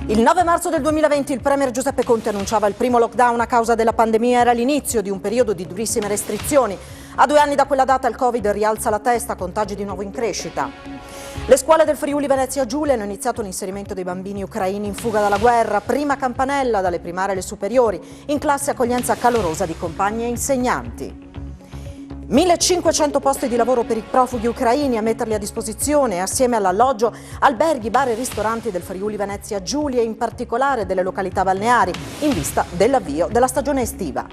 Il 9 marzo del 2020 il premier Giuseppe Conte annunciava il primo lockdown a causa della pandemia. Era l'inizio di un periodo di durissime restrizioni. A 2 anni da quella data il Covid rialza la testa, contagi di nuovo in crescita. Le scuole del Friuli Venezia Giulia hanno iniziato l'inserimento dei bambini ucraini in fuga dalla guerra. Prima campanella dalle primarie alle superiori. In classe accoglienza calorosa di compagni e insegnanti. 1500 posti di lavoro per i profughi ucraini a metterli a disposizione assieme all'alloggio, alberghi, bar e ristoranti del Friuli Venezia Giulia e in particolare delle località balneari in vista dell'avvio della stagione estiva.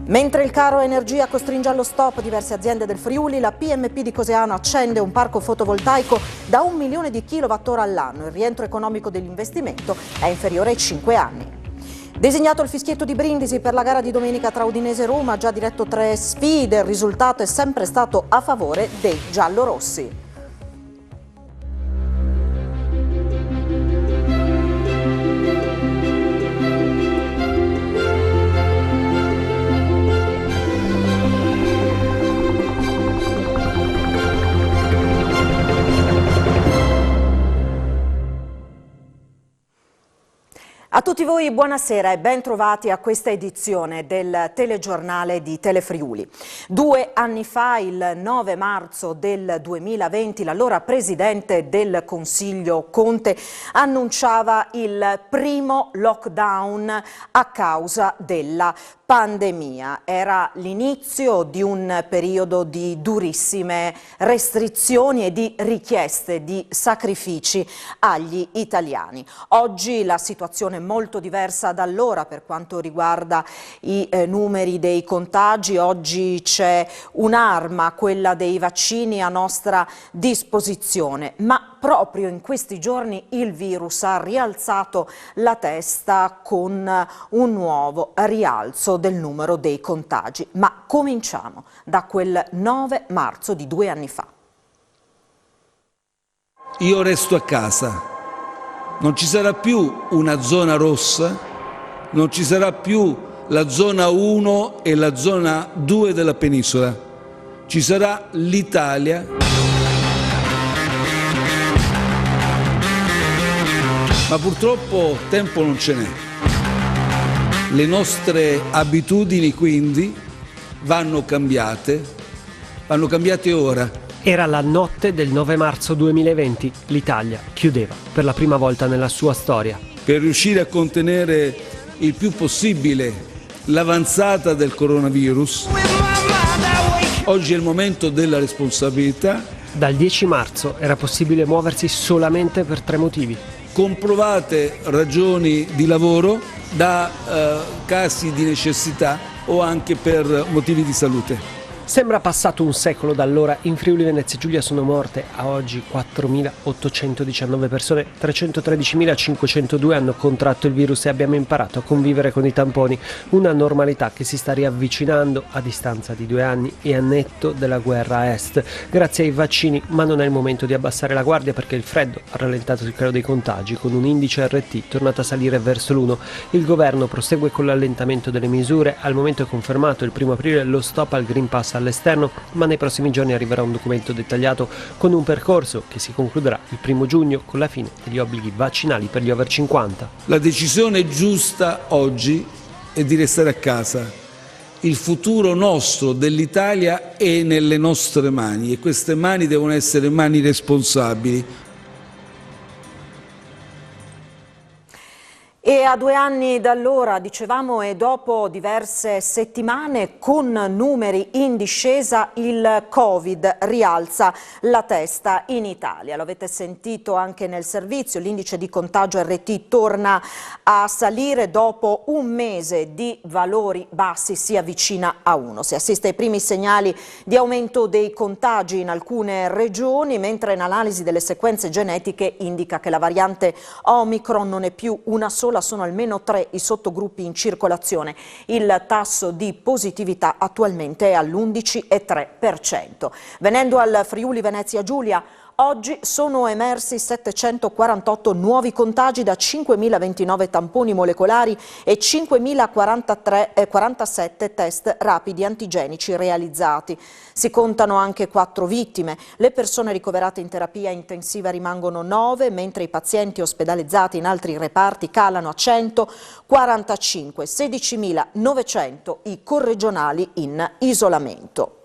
Mentre il caro energia costringe allo stop diverse aziende del Friuli, la PMP di Coseano accende un parco fotovoltaico da 1 milione di kilowattora all'anno. Il rientro economico dell'investimento è inferiore ai 5 anni. Designato il fischietto di Brindisi per la gara di domenica tra Udinese e Roma, ha già diretto 3 sfide, il risultato è sempre stato a favore dei giallorossi. A tutti voi buonasera e ben trovati a questa edizione del telegiornale di Telefriuli. 2 anni fa, il 9 marzo del 2020, l'allora Presidente del Consiglio Conte annunciava il primo lockdown a causa della pandemia. Era l'inizio di un periodo di durissime restrizioni e di richieste di sacrifici agli italiani. Oggi la situazione è molto diversa da allora per quanto riguarda i numeri dei contagi. Oggi c'è un'arma, quella dei vaccini, a nostra disposizione, ma proprio in questi giorni il virus ha rialzato la testa con un nuovo rialzo del numero dei contagi. Ma cominciamo da quel 9 marzo di 2 anni fa. Io resto a casa, non ci sarà più una zona rossa, non ci sarà più la zona 1 e la zona 2 della penisola, ci sarà l'Italia. Ma purtroppo tempo non ce n'è. Le nostre abitudini quindi vanno cambiate ora. Era la notte del 9 marzo 2020, l'Italia chiudeva per la prima volta nella sua storia. Per riuscire a contenere il più possibile l'avanzata del coronavirus, oggi è il momento della responsabilità. Dal 10 marzo era possibile muoversi solamente per 3 motivi. Comprovate ragioni di lavoro, da casi di necessità o anche per motivi di salute. Sembra passato un secolo da allora. In Friuli Venezia Giulia sono morte a oggi 4.819 persone, 313.502 hanno contratto il virus e abbiamo imparato a convivere con i tamponi, una normalità che si sta riavvicinando a distanza di 2 anni e a netto della guerra a est, grazie ai vaccini, ma non è il momento di abbassare la guardia perché il freddo ha rallentato il calo dei contagi con un indice RT tornato a salire verso l'1. Il governo prosegue con l'allentamento delle misure, al momento è confermato il 1° aprile lo stop al Green Pass all'esterno, ma nei prossimi giorni arriverà un documento dettagliato con un percorso che si concluderà il 1° giugno con la fine degli obblighi vaccinali per gli over 50. La decisione giusta oggi è di restare a casa. Il futuro nostro dell'Italia è nelle nostre mani e queste mani devono essere mani responsabili. E a 2 anni da allora, dicevamo, e dopo diverse settimane con numeri in discesa, il Covid rialza la testa in Italia. Lo avete sentito anche nel servizio, l'indice di contagio RT torna a salire dopo un mese di valori bassi, si avvicina a 1. Si assiste ai primi segnali di aumento dei contagi in alcune regioni, mentre l'analisi delle sequenze genetiche indica che la variante Omicron non è più una sola, sono almeno 3 i sottogruppi in circolazione. Il tasso di positività attualmente è all'11,3%. Venendo al Friuli Venezia Giulia, Oggi sono emersi 748 nuovi contagi da 5.029 tamponi molecolari e 5.047 test rapidi antigenici realizzati. Si contano anche 4 vittime. Le persone ricoverate in terapia intensiva rimangono 9, mentre i pazienti ospedalizzati in altri reparti calano a 145, 16.900 i corregionali in isolamento.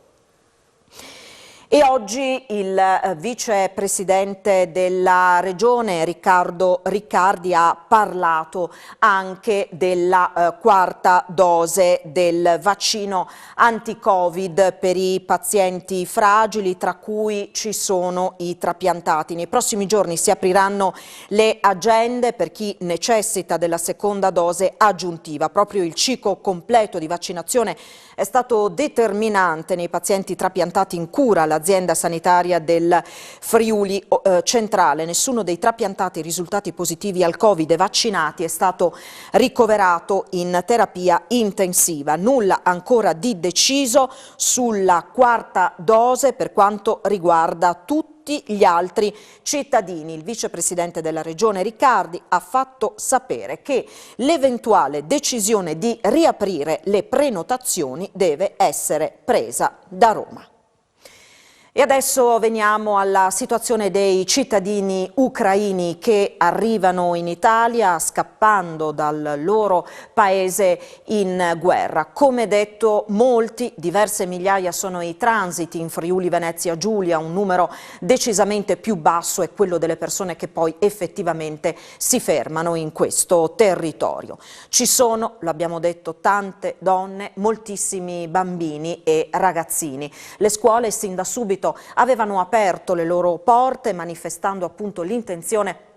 E oggi il vicepresidente della Regione Riccardo Riccardi ha parlato anche della quarta dose del vaccino anti-Covid per i pazienti fragili, tra cui ci sono i trapiantati. Nei prossimi giorni si apriranno le agende per chi necessita della seconda dose aggiuntiva. Proprio il ciclo completo di vaccinazione è stato determinante nei pazienti trapiantati in cura all'azienda sanitaria del Friuli centrale. Nessuno dei trapiantati risultati positivi al Covid e vaccinati è stato ricoverato in terapia intensiva. Nulla ancora di deciso sulla quarta dose per quanto riguarda tutti gli altri cittadini. Il vicepresidente della Regione Riccardi ha fatto sapere che l'eventuale decisione di riaprire le prenotazioni deve essere presa da Roma. E adesso veniamo alla situazione dei cittadini ucraini che arrivano in Italia scappando dal loro paese in guerra. Come detto, diverse migliaia sono i transiti in Friuli Venezia Giulia, un numero decisamente più basso è quello delle persone che poi effettivamente si fermano in questo territorio. Ci sono, l'abbiamo detto, tante donne, moltissimi bambini e ragazzini. Le scuole sin da subito avevano aperto le loro porte manifestando appunto l'intenzione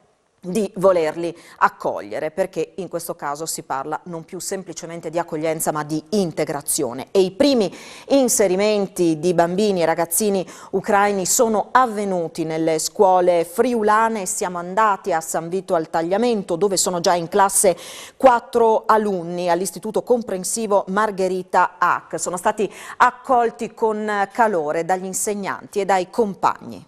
di volerli accogliere, perché in questo caso si parla non più semplicemente di accoglienza ma di integrazione, e i primi inserimenti di bambini e ragazzini ucraini sono avvenuti nelle scuole friulane. Siamo andati a San Vito al Tagliamento, dove sono già in classe 4 alunni all'istituto comprensivo Margherita Hack. Sono stati accolti con calore dagli insegnanti e dai compagni.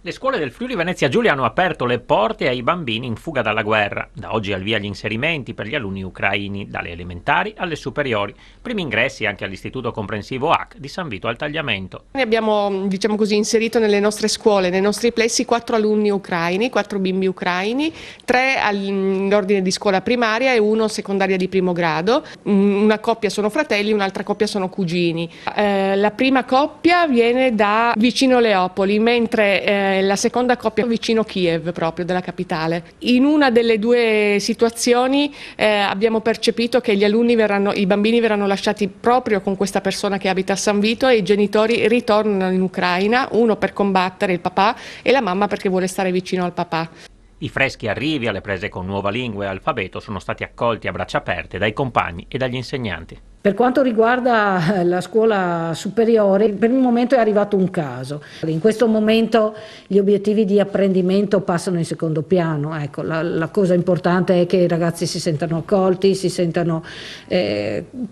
Le scuole del Friuli Venezia Giulia hanno aperto le porte ai bambini in fuga dalla guerra. Da oggi al via gli inserimenti per gli alunni ucraini, dalle elementari alle superiori. Primi ingressi anche all'istituto comprensivo Hack di San Vito al Tagliamento. Noi abbiamo, diciamo così, inserito nelle nostre scuole, nei nostri plessi, 4 alunni ucraini, 4 bimbi ucraini, 3 all'ordine di scuola primaria e 1 secondaria di primo grado. Una coppia sono fratelli, un'altra coppia sono cugini. La prima coppia viene da vicino Leopoli, mentre la seconda coppia vicino Kiev, proprio della capitale. In una delle due situazioni abbiamo percepito che i bambini verranno lasciati proprio con questa persona che abita a San Vito e i genitori ritornano in Ucraina, uno per combattere, il papà, e la mamma perché vuole stare vicino al papà. I freschi arrivi alle prese con nuova lingua e alfabeto sono stati accolti a braccia aperte dai compagni e dagli insegnanti. Per quanto riguarda la scuola superiore, per il momento è arrivato un caso. In questo momento gli obiettivi di apprendimento passano in secondo piano. Ecco, la cosa importante è che i ragazzi si sentano accolti, si sentano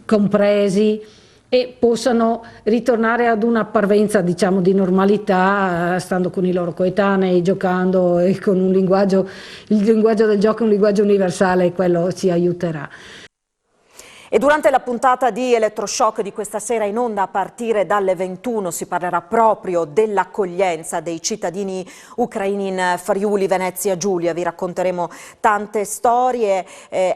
compresi e possano ritornare ad una parvenza, diciamo, di normalità, stando con i loro coetanei, giocando e con il linguaggio del gioco è un linguaggio universale e quello ci aiuterà. E durante la puntata di Elettroshock di questa sera in onda a partire dalle 21 si parlerà proprio dell'accoglienza dei cittadini ucraini in Friuli Venezia Giulia. Vi racconteremo tante storie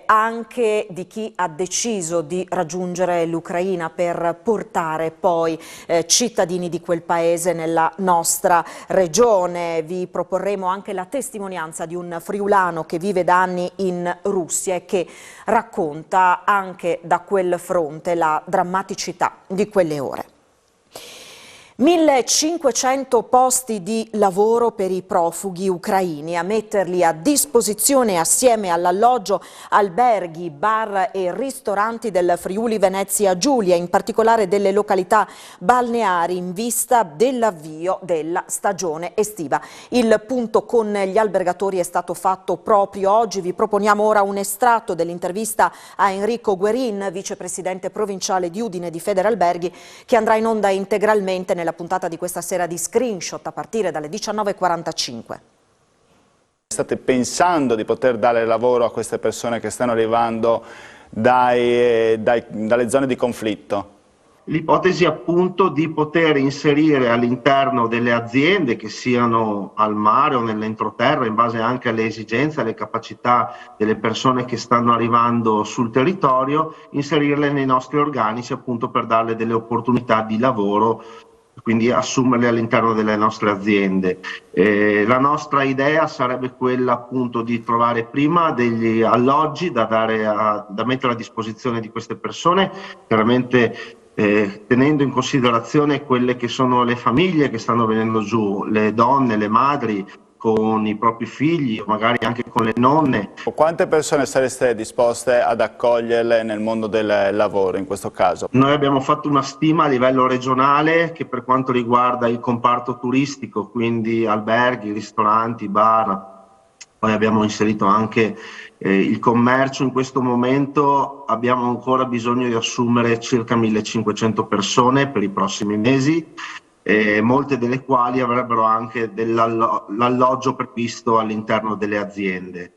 anche di chi ha deciso di raggiungere l'Ucraina per portare poi cittadini di quel paese nella nostra regione. Vi proporremo anche la testimonianza di un friulano che vive da anni in Russia e che racconta anche da quel fronte la drammaticità di quelle ore. 1.500 posti di lavoro per i profughi ucraini, a metterli a disposizione assieme all'alloggio, alberghi, bar e ristoranti del Friuli Venezia Giulia, in particolare delle località balneari in vista dell'avvio della stagione estiva. Il punto con gli albergatori è stato fatto proprio oggi. Vi proponiamo ora un estratto dell'intervista a Enrico Guerin, vicepresidente provinciale di Udine di Federalberghi, che andrà in onda integralmente nella nella puntata di questa sera di Screenshot a partire dalle 19:45. State pensando di poter dare lavoro a queste persone che stanno arrivando dalle zone di conflitto? L'ipotesi appunto di poter inserire all'interno delle aziende, che siano al mare o nell'entroterra, in base anche alle esigenze, alle capacità delle persone che stanno arrivando sul territorio, inserirle nei nostri organici appunto per darle delle opportunità di lavoro, quindi assumerle all'interno delle nostre aziende. La nostra idea sarebbe quella appunto di trovare prima degli alloggi da mettere a disposizione di queste persone, chiaramente tenendo in considerazione quelle che sono le famiglie che stanno venendo giù, le donne, le madri con i propri figli, magari anche con le nonne. Quante persone sareste disposte ad accoglierle nel mondo del lavoro in questo caso? Noi abbiamo fatto una stima a livello regionale che per quanto riguarda il comparto turistico, quindi alberghi, ristoranti, bar, poi abbiamo inserito anche il commercio. In questo momento abbiamo ancora bisogno di assumere circa 1500 persone per i prossimi mesi, molte delle quali avrebbero anche l'alloggio previsto all'interno delle aziende.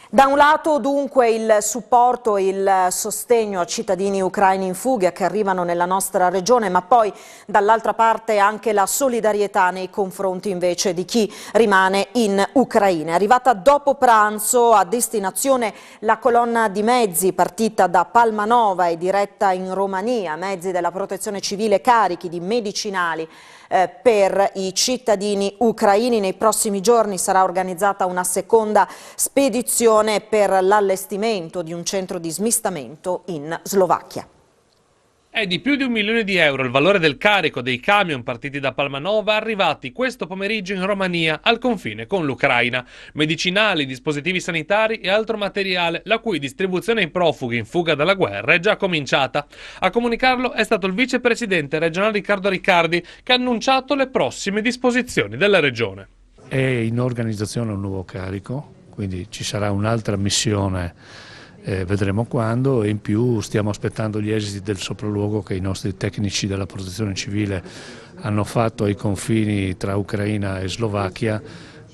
Da un lato dunque il supporto e il sostegno a cittadini ucraini in fuga che arrivano nella nostra regione, ma poi dall'altra parte anche la solidarietà nei confronti invece di chi rimane in Ucraina. È arrivata dopo pranzo a destinazione la colonna di mezzi partita da Palmanova e diretta in Romania, mezzi della protezione civile carichi di medicinali per i cittadini ucraini. Nei prossimi giorni sarà organizzata una seconda spedizione per l'allestimento di un centro di smistamento in Slovacchia. È di più di €1 milione il valore del carico dei camion partiti da Palmanova arrivati questo pomeriggio in Romania al confine con l'Ucraina. Medicinali, dispositivi sanitari e altro materiale, la cui distribuzione ai profughi in fuga dalla guerra è già cominciata. A comunicarlo è stato il vicepresidente regionale Riccardo Riccardi, che ha annunciato le prossime disposizioni della regione. È in organizzazione un nuovo carico, quindi ci sarà un'altra missione. Vedremo quando, e in più stiamo aspettando gli esiti del sopralluogo che i nostri tecnici della protezione civile hanno fatto ai confini tra Ucraina e Slovacchia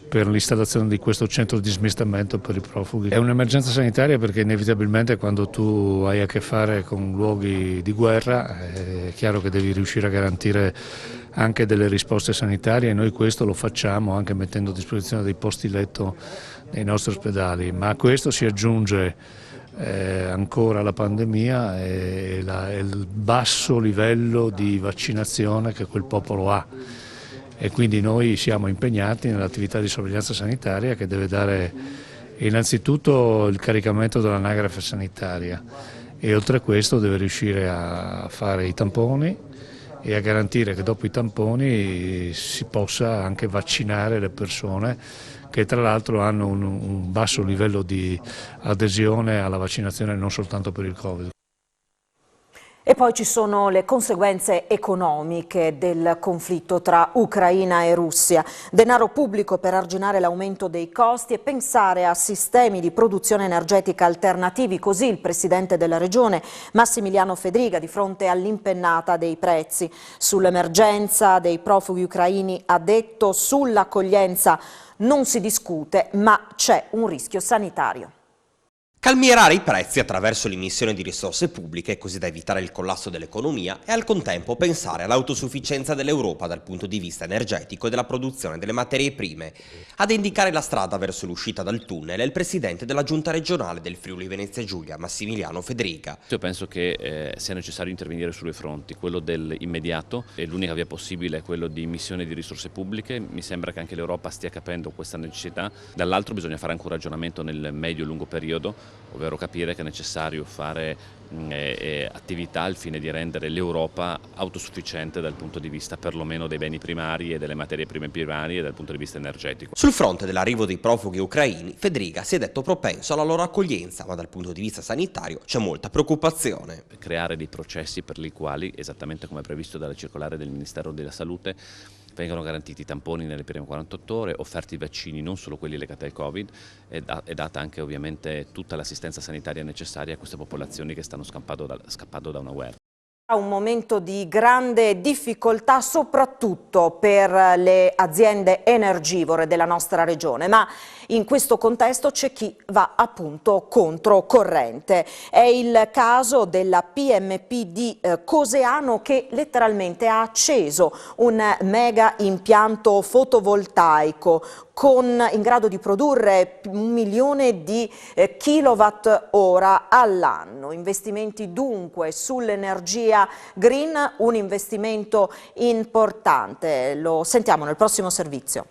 per l'installazione di questo centro di smistamento per i profughi. È un'emergenza sanitaria perché inevitabilmente quando tu hai a che fare con luoghi di guerra è chiaro che devi riuscire a garantire anche delle risposte sanitarie, e noi questo lo facciamo anche mettendo a disposizione dei posti letto nei nostri ospedali, ma a questo si aggiunge ancora la pandemia e il basso livello di vaccinazione che quel popolo ha, e quindi noi siamo impegnati nell'attività di sorveglianza sanitaria che deve dare innanzitutto il caricamento dell'anagrafe sanitaria, e oltre a questo deve riuscire a fare i tamponi e a garantire che dopo i tamponi si possa anche vaccinare le persone che tra l'altro hanno un basso livello di adesione alla vaccinazione non soltanto per il Covid. E poi ci sono le conseguenze economiche del conflitto tra Ucraina e Russia. Denaro pubblico per arginare l'aumento dei costi e pensare a sistemi di produzione energetica alternativi, così il presidente della regione Massimiliano Fedriga di fronte all'impennata dei prezzi. Sull'emergenza dei profughi ucraini ha detto: sull'accoglienza non si discute, ma c'è un rischio sanitario. Calmierare i prezzi attraverso l'immissione di risorse pubbliche, così da evitare il collasso dell'economia, e al contempo pensare all'autosufficienza dell'Europa dal punto di vista energetico e della produzione delle materie prime. Ad indicare la strada verso l'uscita dal tunnel è il presidente della giunta regionale del Friuli Venezia Giulia, Massimiliano Fedriga. Io penso che sia necessario intervenire su due fronti: quello dell'immediato, e l'unica via possibile è quello di immissione di risorse pubbliche. Mi sembra che anche l'Europa stia capendo questa necessità. Dall'altro bisogna fare anche un ragionamento nel medio e lungo periodo, ovvero capire che è necessario fare attività al fine di rendere l'Europa autosufficiente dal punto di vista perlomeno dei beni primari e delle materie prime primarie e dal punto di vista energetico. Sul fronte dell'arrivo dei profughi ucraini, Fedriga si è detto propenso alla loro accoglienza, ma dal punto di vista sanitario c'è molta preoccupazione. Creare dei processi per i quali, esattamente come previsto dalla circolare del Ministero della Salute, Vengono garantiti i tamponi nelle prime 48 ore, offerti i vaccini, non solo quelli legati al Covid, è data anche ovviamente tutta l'assistenza sanitaria necessaria a queste popolazioni che stanno scappando da una guerra. Un momento di grande difficoltà soprattutto per le aziende energivore della nostra regione, ma in questo contesto c'è chi va appunto controcorrente. È il caso della PMP di Coseano che letteralmente ha acceso un mega impianto fotovoltaico in grado di produrre 1 milione di kilowatt ora all'anno. Investimenti dunque sull'energia green, un investimento importante. Lo sentiamo nel prossimo servizio.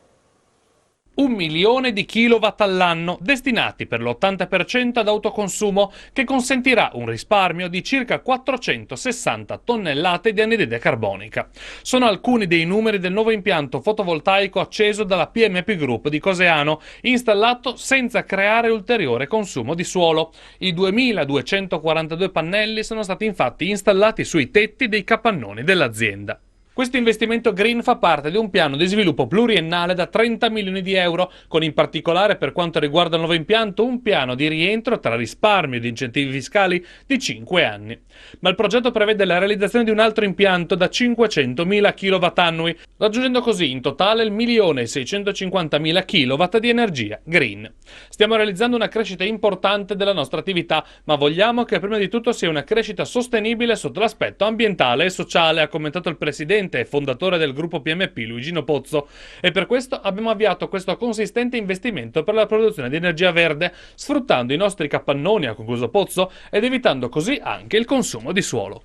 1 milione di kilowatt all'anno destinati per l'80% ad autoconsumo, che consentirà un risparmio di circa 460 tonnellate di anidride carbonica. Sono alcuni dei numeri del nuovo impianto fotovoltaico acceso dalla PMP Group di Coseano, installato senza creare ulteriore consumo di suolo. I 2242 pannelli sono stati infatti installati sui tetti dei capannoni dell'azienda. Questo investimento green fa parte di un piano di sviluppo pluriennale da 30 milioni di euro, con in particolare per quanto riguarda il nuovo impianto un piano di rientro tra risparmio ed incentivi fiscali di 5 anni. Ma il progetto prevede la realizzazione di un altro impianto da 500.000 kW annui, raggiungendo così in totale il 1.650.000 kW di energia green. Stiamo realizzando una crescita importante della nostra attività, ma vogliamo che prima di tutto sia una crescita sostenibile sotto l'aspetto ambientale e sociale, ha commentato il presidente e fondatore del gruppo PMP Luigino Pozzo, e per questo abbiamo avviato questo consistente investimento per la produzione di energia verde, sfruttando i nostri capannoni, ha concluso Pozzo, ed evitando così anche il consumo di suolo.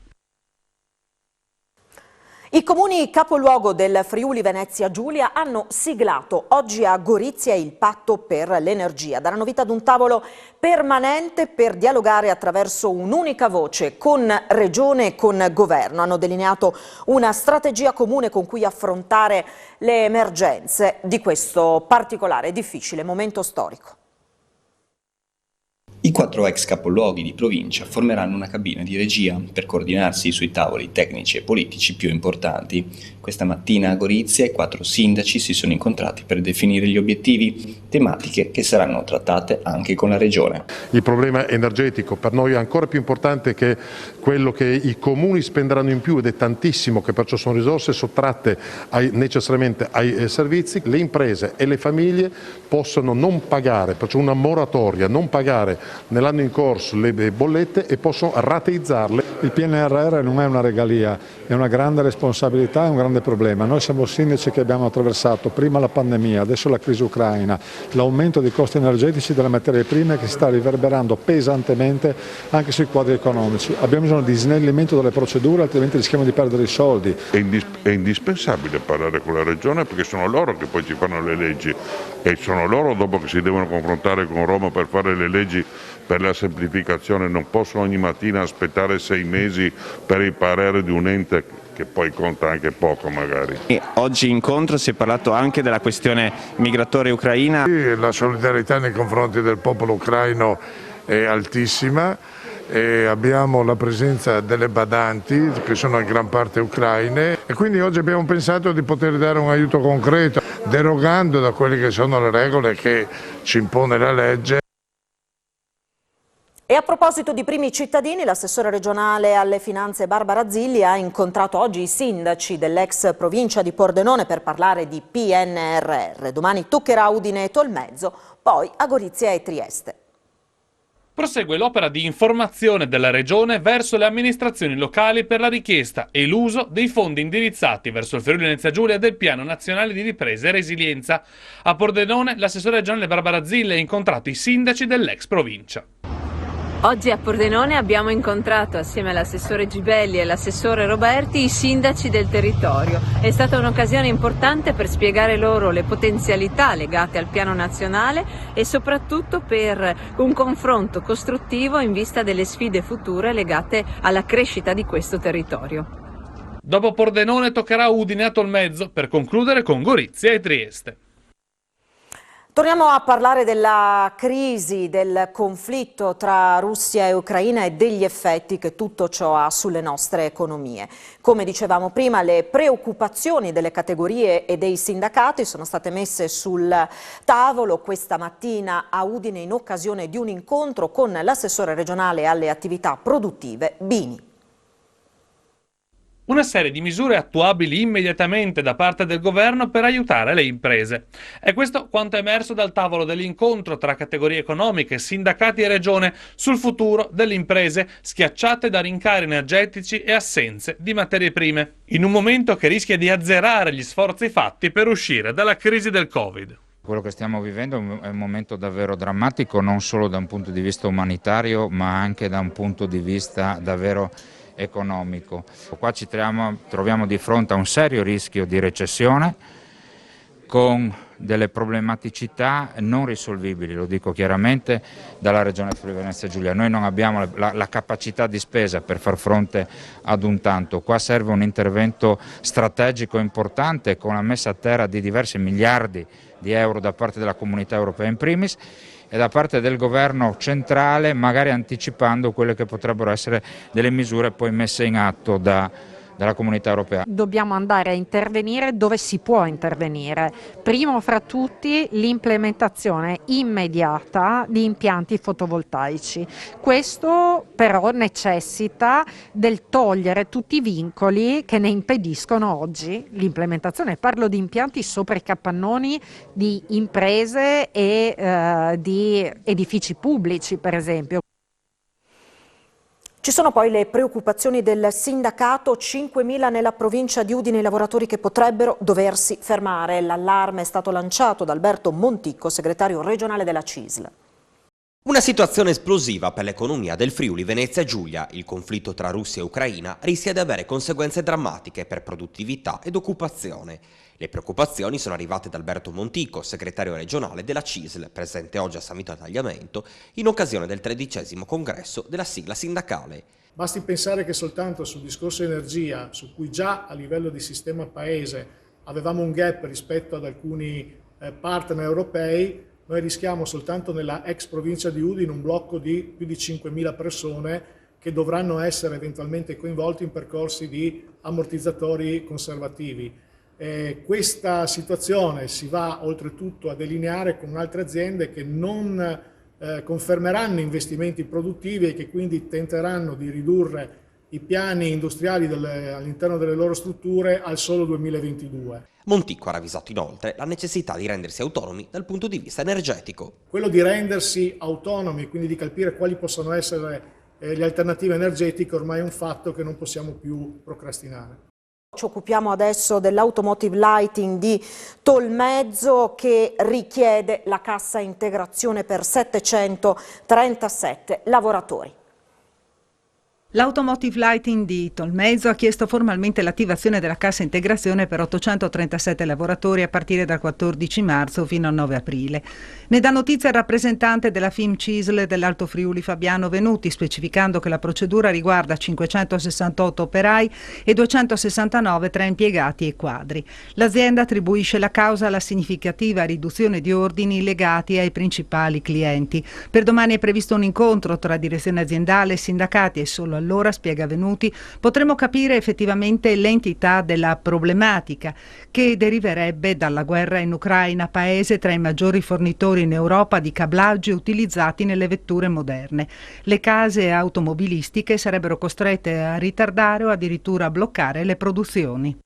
I comuni capoluogo del Friuli Venezia Giulia hanno siglato oggi a Gorizia il patto per l'energia. Darà novità ad un tavolo permanente per dialogare attraverso un'unica voce con Regione e con Governo. Hanno delineato una strategia comune con cui affrontare le emergenze di questo particolare e difficile momento storico. I 4 ex capoluoghi di provincia formeranno una cabina di regia per coordinarsi sui tavoli tecnici e politici più importanti. Questa mattina a Gorizia i 4 sindaci si sono incontrati per definire gli obiettivi, tematiche che saranno trattate anche con la Regione. Il problema energetico per noi è ancora più importante che quello che i comuni spenderanno in più, ed è tantissimo, che perciò sono risorse sottratte necessariamente ai servizi. Le imprese e le famiglie possono non pagare, perciò una moratoria, non pagare nell'anno in corso le bollette e possono rateizzarle. Il PNRR non è una regalia, è una grande responsabilità, è un grande problema. Noi siamo sindaci che abbiamo attraversato prima la pandemia, adesso la crisi ucraina, l'aumento dei costi energetici delle materie prime che si sta riverberando pesantemente anche sui quadri economici. Abbiamo bisogno di snellimento delle procedure, altrimenti rischiamo di perdere i soldi. È indispensabile parlare con la Regione, perché sono loro che poi ci fanno le leggi e sono loro dopo che si devono confrontare con Roma per fare le leggi per la semplificazione. Non possono ogni mattina aspettare 6 mesi per il parere di un ente che poi conta anche poco magari. E oggi incontro si è parlato anche della questione migratoria ucraina. La solidarietà nei confronti del popolo ucraino è altissima e abbiamo la presenza delle badanti che sono in gran parte ucraine, e quindi oggi abbiamo pensato di poter dare un aiuto concreto derogando da quelle che sono le regole che ci impone la legge. E a proposito di primi cittadini, l'assessore regionale alle finanze Barbara Zilli ha incontrato oggi i sindaci dell'ex provincia di Pordenone per parlare di PNRR. Domani toccherà Udine e Tolmezzo, poi a Gorizia e Trieste. Prosegue l'opera di informazione della Regione verso le amministrazioni locali per la richiesta e l'uso dei fondi indirizzati verso il Friuli Venezia Giulia del Piano Nazionale di Ripresa e Resilienza. A Pordenone l'assessore regionale Barbara Zilli ha incontrato i sindaci dell'ex provincia. Oggi a Pordenone abbiamo incontrato, assieme all'assessore Gibelli e all'assessore Roberti, i sindaci del territorio. È stata un'occasione importante per spiegare loro le potenzialità legate al piano nazionale e soprattutto per un confronto costruttivo in vista delle sfide future legate alla crescita di questo territorio. Dopo Pordenone toccherà Udine a Tolmezzo per concludere con Gorizia e Trieste. Torniamo a parlare della crisi, del conflitto tra Russia e Ucraina e degli effetti che tutto ciò ha sulle nostre economie. Come dicevamo prima, le preoccupazioni delle categorie e dei sindacati sono state messe sul tavolo questa mattina a Udine in occasione di un incontro con l'assessore regionale alle attività produttive Bini. Una serie di misure attuabili immediatamente da parte del governo per aiutare le imprese. È questo quanto è emerso dal tavolo dell'incontro tra categorie economiche, sindacati e regione sul futuro delle imprese schiacciate da rincari energetici e assenze di materie prime, in un momento che rischia di azzerare gli sforzi fatti per uscire dalla crisi del Covid. Quello che stiamo vivendo è un momento davvero drammatico, non solo da un punto di vista umanitario, ma anche da un punto di vista davvero economico. Qua ci troviamo di fronte a un serio rischio di recessione con delle problematicità non risolvibili, lo dico chiaramente, dalla Regione Friuli Venezia Giulia. Noi non abbiamo la capacità di spesa per far fronte ad un tanto. Qua serve un intervento strategico importante con la messa a terra di diversi miliardi di euro da parte della Comunità Europea in primis e da parte del governo centrale, magari anticipando quelle che potrebbero essere delle misure poi messe in atto dalla Comunità Europea. Dobbiamo andare a intervenire dove si può intervenire. Primo fra tutti l'implementazione immediata di impianti fotovoltaici. Questo però necessita del togliere tutti i vincoli che ne impediscono oggi l'implementazione. Parlo di impianti sopra i capannoni di imprese e di edifici pubblici, per esempio. Ci sono poi le preoccupazioni del sindacato, 5.000 nella provincia di Udine i lavoratori che potrebbero doversi fermare. L'allarme è stato lanciato da Alberto Monticco, segretario regionale della CISL. Una situazione esplosiva per l'economia del Friuli Venezia Giulia. Il conflitto tra Russia e Ucraina rischia di avere conseguenze drammatiche per produttività ed occupazione. Le preoccupazioni sono arrivate da Alberto Monticco, segretario regionale della CISL, presente oggi a San Vito al Tagliamento, in occasione del 13° congresso della sigla sindacale. Basti pensare che soltanto sul discorso energia, su cui già a livello di sistema paese avevamo un gap rispetto ad alcuni partner europei, noi rischiamo soltanto nella ex provincia di Udine un blocco di più di 5.000 persone che dovranno essere eventualmente coinvolti in percorsi di ammortizzatori conservativi. Questa situazione si va oltretutto a delineare con altre aziende che non confermeranno investimenti produttivi e che quindi tenteranno di ridurre i piani industriali all'interno delle loro strutture al solo 2022. Monticco ha ravvisato inoltre la necessità di rendersi autonomi dal punto di vista energetico. Quello di rendersi autonomi e quindi di capire quali possono essere le alternative energetiche ormai è un fatto che non possiamo più procrastinare. Ci occupiamo adesso dell'automotive lighting di Tolmezzo che richiede la cassa integrazione per 737 lavoratori. L'Automotive Lighting di Tolmezzo ha chiesto formalmente l'attivazione della cassa integrazione per 837 lavoratori a partire dal 14 marzo fino al 9 aprile. Ne dà notizia il rappresentante della FIM CISL dell'Alto Friuli Fabiano Venuti, specificando che la procedura riguarda 568 operai e 269 tra impiegati e quadri. L'azienda attribuisce la causa alla significativa riduzione di ordini legati ai principali clienti. Per domani è previsto un incontro tra direzione aziendale e sindacati e solo allora, spiega Venuti, potremo capire effettivamente l'entità della problematica che deriverebbe dalla guerra in Ucraina, paese tra i maggiori fornitori in Europa di cablaggi utilizzati nelle vetture moderne. Le case automobilistiche sarebbero costrette a ritardare o addirittura a bloccare le produzioni.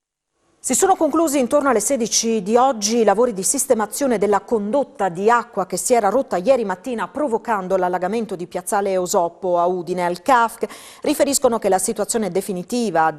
Si sono conclusi intorno alle 16 di oggi i lavori di sistemazione della condotta di acqua che si era rotta ieri mattina provocando l'allagamento di Piazzale Eusoppo a Udine. Al CAFC riferiscono che la sistemazione definitiva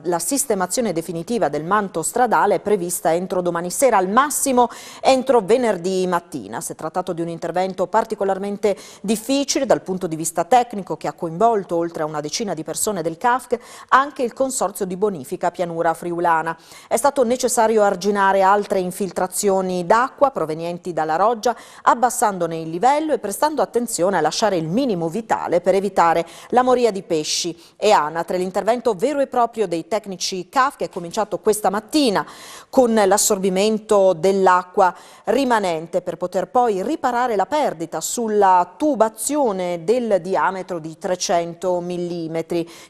del manto stradale è prevista entro domani sera, al massimo entro venerdì mattina. Si è trattato di un intervento particolarmente difficile dal punto di vista tecnico che ha coinvolto oltre a una decina di persone del CAFC anche il Consorzio di Bonifica Pianura Friulana. È stato necessario arginare altre infiltrazioni d'acqua provenienti dalla roggia, abbassandone il livello e prestando attenzione a lasciare il minimo vitale per evitare la moria di pesci e anatre. L'intervento vero e proprio dei tecnici CAF, che è cominciato questa mattina con l'assorbimento dell'acqua rimanente per poter poi riparare la perdita sulla tubazione del diametro di 300 mm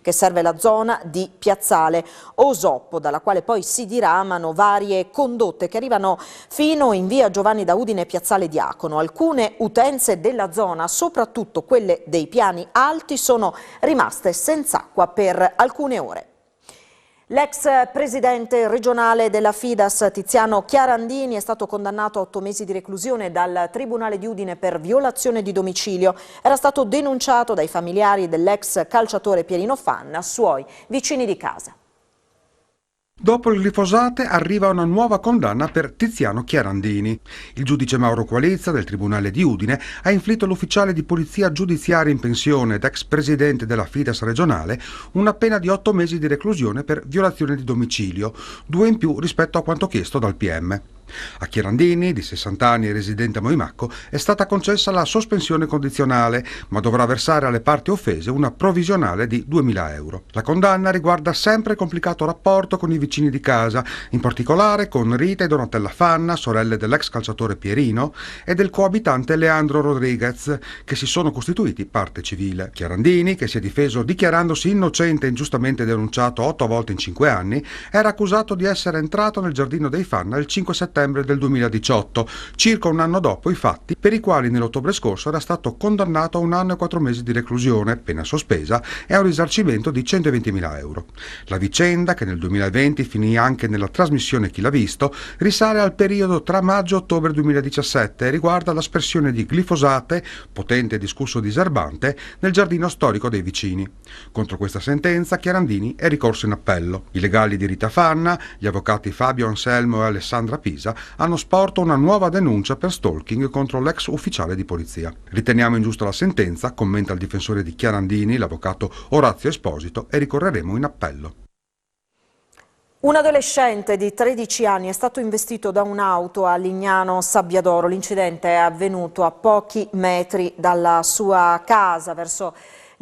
che serve la zona di Piazzale Osoppo, dalla quale poi si diramano varie condotte che arrivano fino in via Giovanni da Udine e Piazzale Diacono. Alcune utenze della zona, soprattutto quelle dei piani alti, sono rimaste senza acqua per alcune ore. L'ex presidente regionale della Fidas, Tiziano Chiarandini, è stato condannato a 8 mesi di reclusione dal Tribunale di Udine per violazione di domicilio. Era stato denunciato dai familiari dell'ex calciatore Pierino Fanna, suoi vicini di casa. Dopo il glifosate arriva una nuova condanna per Tiziano Chiarandini. Il giudice Mauro Qualizza del Tribunale di Udine ha inflitto all'ufficiale di polizia giudiziaria in pensione ed ex presidente della Fidas regionale una pena di 8 mesi di reclusione per violazione di domicilio, 2 in più rispetto a quanto chiesto dal PM. A Chiarandini, di 60 anni e residente a Moimacco, è stata concessa la sospensione condizionale, ma dovrà versare alle parti offese una provvisionale di 2.000 euro. La condanna riguarda sempre il complicato rapporto con i vicini di casa, in particolare con Rita e Donatella Fanna, sorelle dell'ex calciatore Pierino, e del coabitante Leandro Rodriguez, che si sono costituiti parte civile. Chiarandini, che si è difeso dichiarandosi innocente e ingiustamente denunciato 8 volte in 5 anni, era accusato di essere entrato nel giardino dei Fanna il 5 settembre del 2018, circa un anno dopo i fatti per i quali nell'ottobre scorso era stato condannato a 1 anno e 4 mesi di reclusione, pena sospesa, e a un risarcimento di 120.000 euro. La vicenda, che nel 2020 finì anche nella trasmissione Chi l'ha visto, risale al periodo tra maggio e ottobre 2017 e riguarda l'aspersione di glifosate, potente e discusso diserbante, nel giardino storico dei vicini. Contro questa sentenza Chiarandini è ricorso in appello. I legali di Rita Fanna, gli avvocati Fabio Anselmo e Alessandra Pisa, hanno sporto una nuova denuncia per stalking contro l'ex ufficiale di polizia. Riteniamo ingiusta la sentenza, commenta il difensore di Chiarandini, l'avvocato Orazio Esposito, e ricorreremo in appello. Un adolescente di 13 anni è stato investito da un'auto a Lignano Sabbiadoro. L'incidente è avvenuto a pochi metri dalla sua casa, verso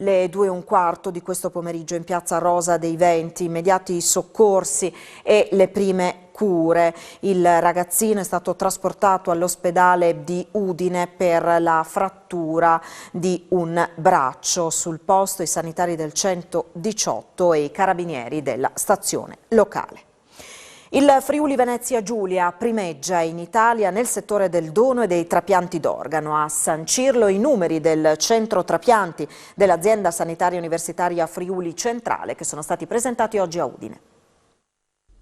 le 2:15 di questo pomeriggio in piazza Rosa dei Venti. Immediati soccorsi e le prime cure. Il ragazzino è stato trasportato all'ospedale di Udine per la frattura di un braccio. Sul posto i sanitari del 118 e i carabinieri della stazione locale. Il Friuli Venezia Giulia primeggia in Italia nel settore del dono e dei trapianti d'organo. A sancirlo i numeri del centro trapianti dell'azienda sanitaria universitaria Friuli Centrale, che sono stati presentati oggi a Udine.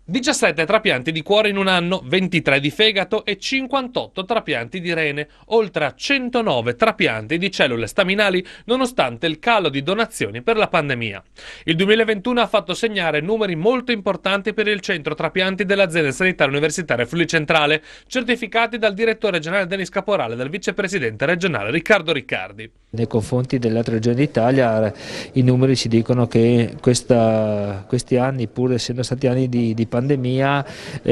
17 trapianti di cuore in un anno, 23 di fegato e 58 trapianti di rene, oltre a 109 trapianti di cellule staminali, nonostante il calo di donazioni per la pandemia. Il 2021 ha fatto segnare numeri molto importanti per il centro trapianti dell'azienda sanitaria universitaria Friuli Centrale, certificati dal direttore generale Denis Caporale e dal vicepresidente regionale Riccardo Riccardi. Nei confronti delle altre regioni d'Italia i numeri ci dicono che questi anni, pur essendo stati anni di pandemia,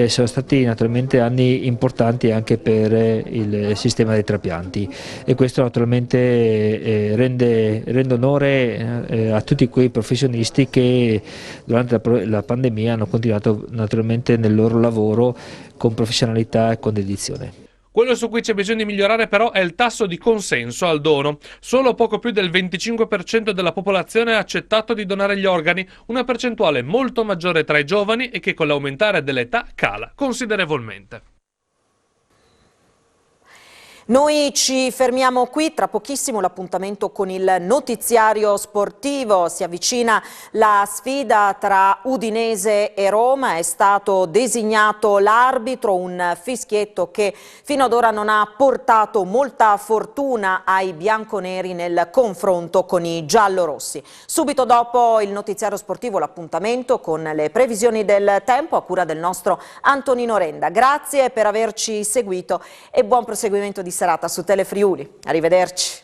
sono stati naturalmente anni importanti anche per il sistema dei trapianti, e questo naturalmente rende onore a tutti quei professionisti che durante la pandemia hanno continuato naturalmente nel loro lavoro con professionalità e con dedizione. Quello su cui c'è bisogno di migliorare però è il tasso di consenso al dono. Solo poco più del 25% della popolazione ha accettato di donare gli organi, una percentuale molto maggiore tra i giovani e che con l'aumentare dell'età cala considerevolmente. Noi ci fermiamo qui, tra pochissimo l'appuntamento con il notiziario sportivo. Si avvicina la sfida tra Udinese e Roma, è stato designato l'arbitro, un fischietto che fino ad ora non ha portato molta fortuna ai bianconeri nel confronto con i giallorossi. Subito dopo il notiziario sportivo l'appuntamento con le previsioni del tempo a cura del nostro Antonino Renda. Grazie per averci seguito e buon proseguimento di serata su Telefriuli. Arrivederci.